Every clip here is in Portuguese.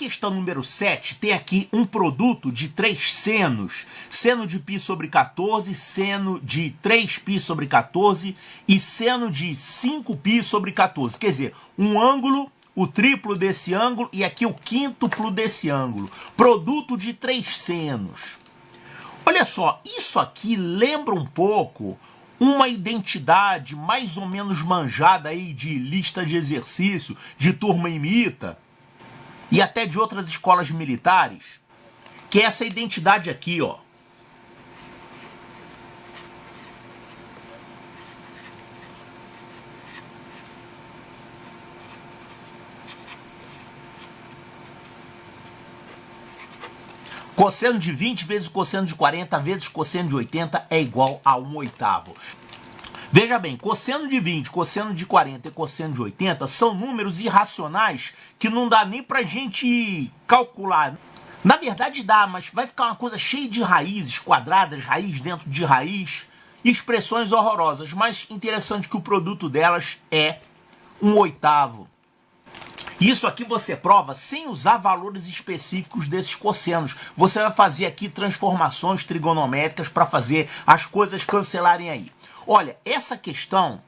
questão número 7 tem aqui um produto de 3 senos. Seno de π sobre 14, seno de 3π sobre 14 e seno de 5π sobre 14. Quer dizer, um ângulo, o triplo desse ângulo e aqui o quíntuplo desse ângulo. Produto de 3 senos. Olha só, isso aqui lembra um pouco uma identidade mais ou menos manjada aí de lista de exercício, de turma imita, e até de outras escolas militares, que é essa identidade aqui, ó. Cosseno de 20 vezes cosseno de 40 vezes cosseno de 80 é igual a 1/8. Veja bem, cosseno de 20, cosseno de 40 e cosseno de 80 são números irracionais que não dá nem pra gente calcular. Na verdade dá, mas vai ficar uma coisa cheia de raízes quadradas, raiz dentro de raiz, expressões horrorosas. Mas interessante que o produto delas é 1/8. Isso aqui você prova sem usar valores específicos desses cossenos. Você vai fazer aqui transformações trigonométricas para fazer as coisas cancelarem aí. Olha, essa questão,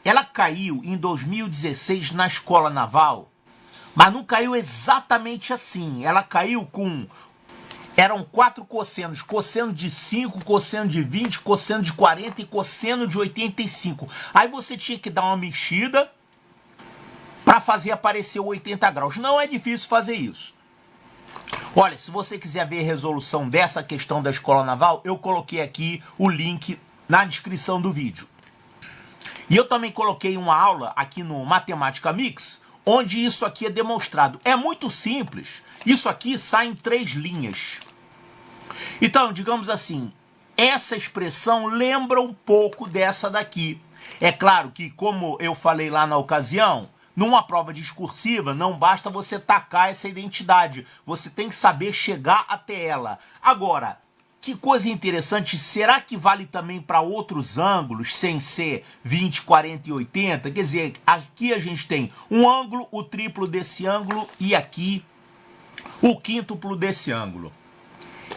ela caiu em 2016 na Escola Naval, mas não caiu exatamente assim. Ela caiu com... Eram 4 cossenos. Cosseno de 5, cosseno de 20, cosseno de 40 e cosseno de 85. Aí você tinha que dar uma mexida para fazer aparecer o 80 graus. Não é difícil fazer isso. Olha, se você quiser ver a resolução dessa questão da Escola Naval, eu coloquei aqui o link na descrição do vídeo. E eu também coloquei uma aula aqui no Matemática Mix, onde isso aqui é demonstrado. É muito simples. Isso aqui sai em 3 linhas. Então, digamos assim, essa expressão lembra um pouco dessa daqui. É claro que, como eu falei lá na ocasião, numa prova discursiva, não basta você tacar essa identidade. Você tem que saber chegar até ela. Agora, que coisa interessante, será que vale também para outros ângulos, sem ser 20, 40 e 80? Quer dizer, aqui a gente tem um ângulo, o triplo desse ângulo, e aqui o quíntuplo desse ângulo.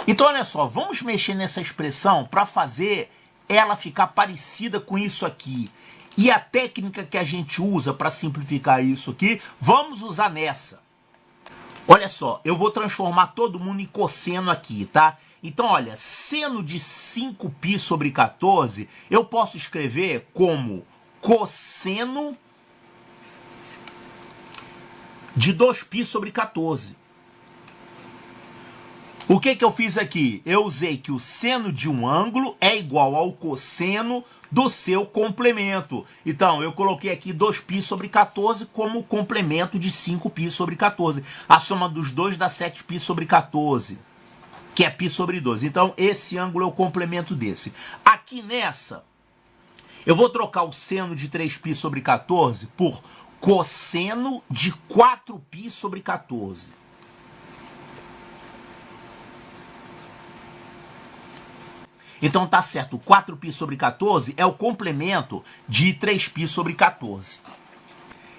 Então, olha só, vamos mexer nessa expressão para fazer ela ficar parecida com isso aqui. E a técnica que a gente usa para simplificar isso aqui, vamos usar nessa. Olha só, eu vou transformar todo mundo em cosseno aqui, tá? Então, olha, seno de 5π sobre 14, eu posso escrever como cosseno de 2π sobre 14. O que eu fiz aqui? Eu usei que o seno de um ângulo é igual ao cosseno do seu complemento. Então, eu coloquei aqui 2π sobre 14 como complemento de 5π sobre 14. A soma dos dois dá 7π sobre 14, que é π sobre 12. Então, esse ângulo é o complemento desse. Aqui nessa, eu vou trocar o seno de 3π sobre 14 por cosseno de 4π sobre 14. Então tá certo, 4π sobre 14 é o complemento de 3π sobre 14.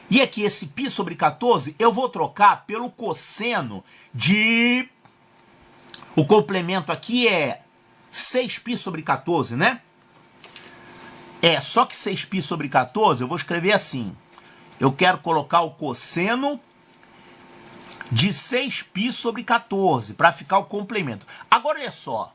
E aqui esse π sobre 14 eu vou trocar pelo cosseno de... O complemento aqui é 6π sobre 14, né? Só que 6π sobre 14 eu vou escrever assim. Eu quero colocar o cosseno de 6π sobre 14 para ficar o complemento. Agora olha só.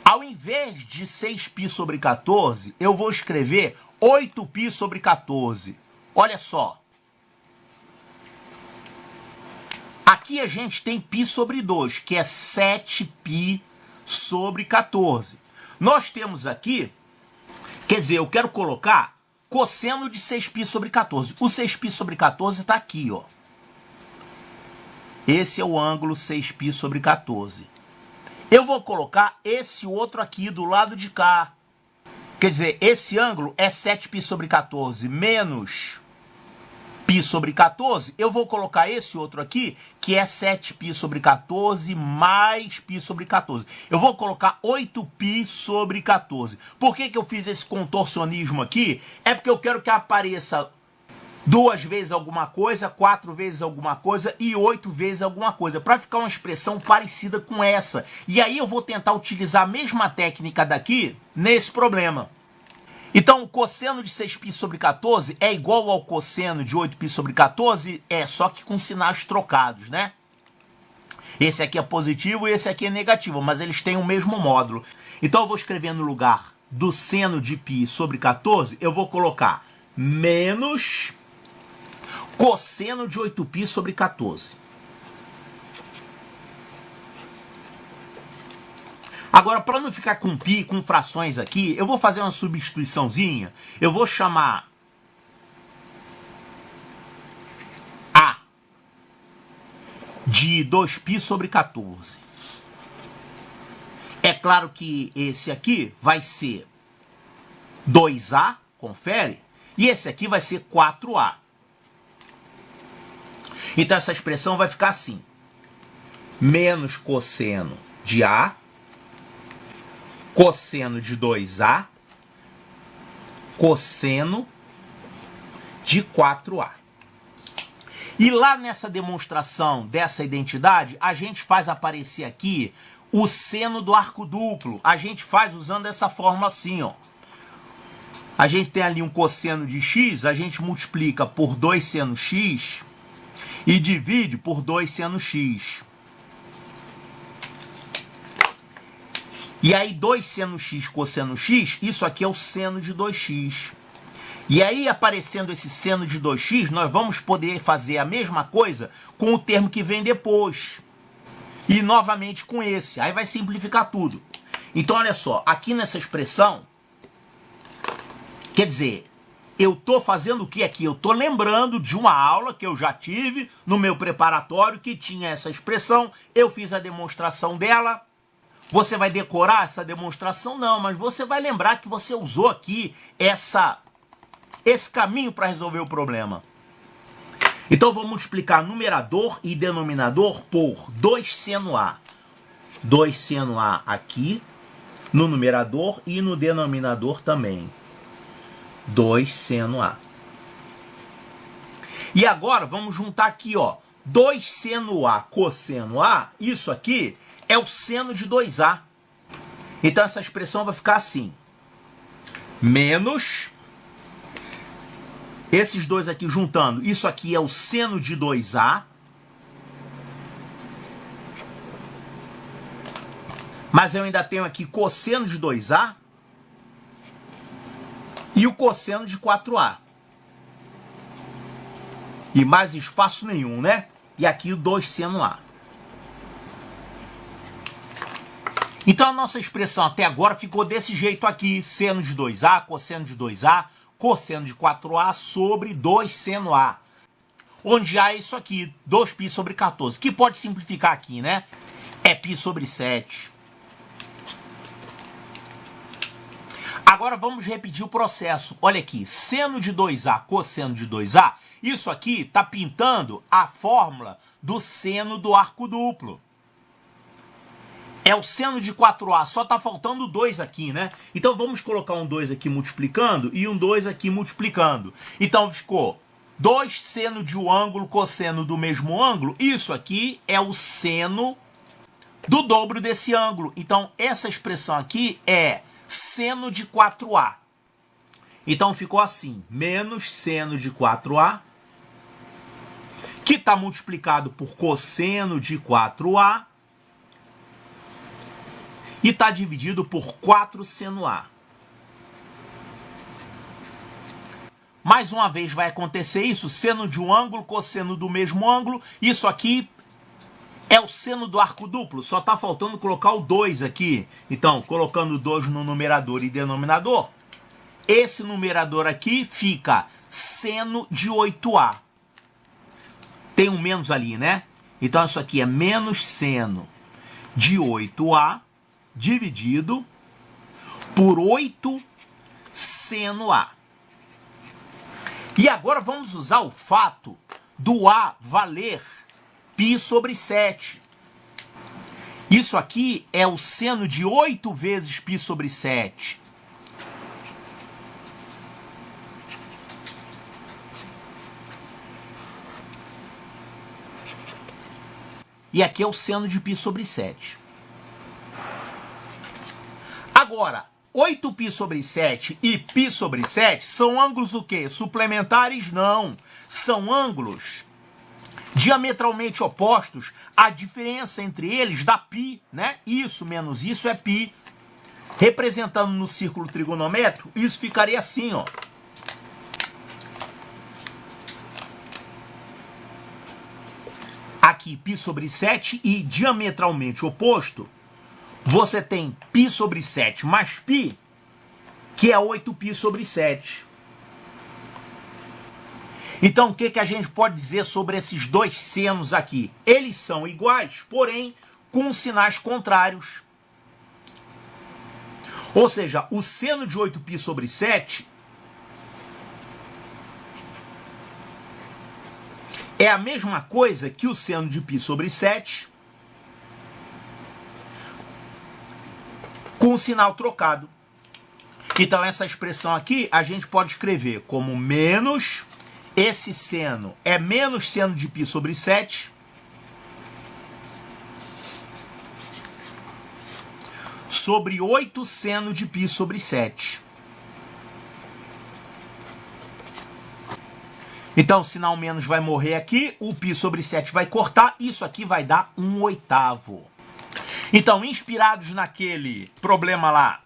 Ao invés de 6π sobre 14, eu vou escrever 8π sobre 14. Olha só. Aqui a gente tem π sobre 2, que é 7π sobre 14. Nós temos aqui, quer dizer, eu quero colocar cosseno de 6π sobre 14. O 6π sobre 14 está aqui, ó. Esse é o ângulo 6π sobre 14. Eu vou colocar esse outro aqui do lado de cá. Quer dizer, esse ângulo é 7π sobre 14 menos π sobre 14. Eu vou colocar esse outro aqui, que é 7π sobre 14 mais π sobre 14. Eu vou colocar 8π sobre 14. Por que eu fiz esse contorcionismo aqui? É porque eu quero que apareça 2 vezes alguma coisa, 4 vezes alguma coisa e 8 vezes alguma coisa, para ficar uma expressão parecida com essa. E aí eu vou tentar utilizar a mesma técnica daqui nesse problema. Então, o cosseno de 6π sobre 14 é igual ao cosseno de 8π sobre 14, só que com sinais trocados, né? Esse aqui é positivo e esse aqui é negativo, mas eles têm o mesmo módulo. Então, eu vou escrever no lugar do seno de π sobre 14, eu vou colocar menos cosseno de 8π sobre 14. Agora, para não ficar com π, com frações aqui, eu vou fazer uma substituiçãozinha. Eu vou chamar A de 2π sobre 14. É claro que esse aqui vai ser 2A, confere, e esse aqui vai ser 4A. Então, essa expressão vai ficar assim. Menos cosseno de A, cosseno de 2A, cosseno de 4A. E lá nessa demonstração dessa identidade, a gente faz aparecer aqui o seno do arco duplo. A gente faz usando essa fórmula assim, ó. A gente tem ali um cosseno de x, a gente multiplica por 2 seno x e divide por 2 seno x. E aí 2 seno x cosseno x, isso aqui é o seno de 2x. E aí, aparecendo esse seno de 2x, nós vamos poder fazer a mesma coisa com o termo que vem depois. E novamente com esse. Aí vai simplificar tudo. Então, olha só, aqui nessa expressão, quer dizer, eu estou fazendo o que aqui? Eu estou lembrando de uma aula que eu já tive no meu preparatório que tinha essa expressão. Eu fiz a demonstração dela. Você vai decorar essa demonstração? Não, mas você vai lembrar que você usou aqui esse caminho para resolver o problema. Então, vou multiplicar numerador e denominador por 2 seno A. 2 seno A aqui, no numerador e no denominador também. 2 seno A. E agora, vamos juntar aqui, ó. 2 seno A cosseno A, isso aqui é o seno de 2A. Então, essa expressão vai ficar assim. Menos... esses dois aqui juntando, isso aqui é o seno de 2A. Mas eu ainda tenho aqui cosseno de 2A. E o cosseno de 4A. E mais espaço nenhum, né? E aqui o 2 seno A. Então a nossa expressão até agora ficou desse jeito aqui. Seno de 2A, cosseno de 2A. Cosseno de 4A sobre 2 seno A. Onde A é isso aqui, 2π sobre 14. Que pode simplificar aqui, né? É π sobre 7. Agora vamos repetir o processo. Olha aqui, seno de 2A, cosseno de 2A. Isso aqui está pintando a fórmula do seno do arco duplo. É o seno de 4A, só está faltando 2 aqui, né? Então vamos colocar um 2 aqui multiplicando e um 2 aqui multiplicando. Então ficou 2 seno de um ângulo cosseno do mesmo ângulo. Isso aqui é o seno do dobro desse ângulo. Então essa expressão aqui é seno de 4A. Então ficou assim, menos seno de 4A, que está multiplicado por cosseno de 4A, e está dividido por 4 seno A. Mais uma vez vai acontecer isso, seno de um ângulo, cosseno do mesmo ângulo. Isso aqui é o seno do arco duplo, só está faltando colocar o 2 aqui. Então, colocando 2 no numerador e denominador, esse numerador aqui fica seno de 8A. Tem um menos ali, né? Então, isso aqui é menos seno de 8A dividido por 8 seno A. E agora vamos usar o fato do A valer π sobre 7. Isso aqui é o seno de 8 vezes π sobre 7. 8 e aqui é o seno de π sobre 7. Agora, 8π sobre 7 e π sobre 7 são ângulos o quê? Suplementares? Não. São ângulos diametralmente opostos. A diferença entre eles dá π, né? Isso menos isso é π. Representando no círculo trigonométrico, isso ficaria assim, ó. Aqui π sobre 7 e diametralmente oposto, você tem π sobre 7 mais π, que é 8π sobre 7. Então, o que a gente pode dizer sobre esses dois senos aqui? Eles são iguais, porém, com sinais contrários. Ou seja, o seno de 8π sobre 7 é a mesma coisa que o seno de π sobre 7, com o sinal trocado. Então, essa expressão aqui a gente pode escrever como menos, esse seno é menos seno de π sobre 7, sobre 8 seno de π sobre 7. Então, o sinal menos vai morrer aqui, o π sobre 7 vai cortar, isso aqui vai dar 1/8. Então, inspirados naquele problema lá,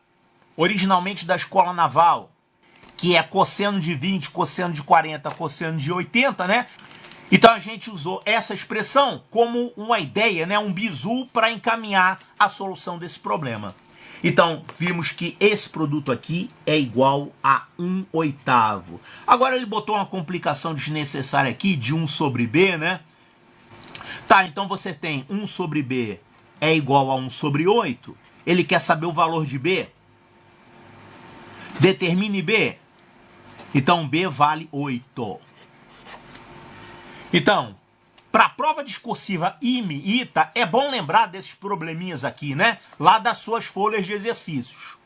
originalmente da escola naval, que é cosseno de 20, cosseno de 40, cosseno de 80, né? Então, a gente usou essa expressão como uma ideia, né? Um bizu para encaminhar a solução desse problema. Então, vimos que esse produto aqui é igual a 1/8. Agora, ele botou uma complicação desnecessária aqui de 1 sobre b, né? Tá, então você tem 1 sobre b é igual a 1 sobre 8. Ele quer saber o valor de b. Determine b. Então, b vale 8. Então, para a prova discursiva IME, ITA, é bom lembrar desses probleminhas aqui, né? Lá das suas folhas de exercícios.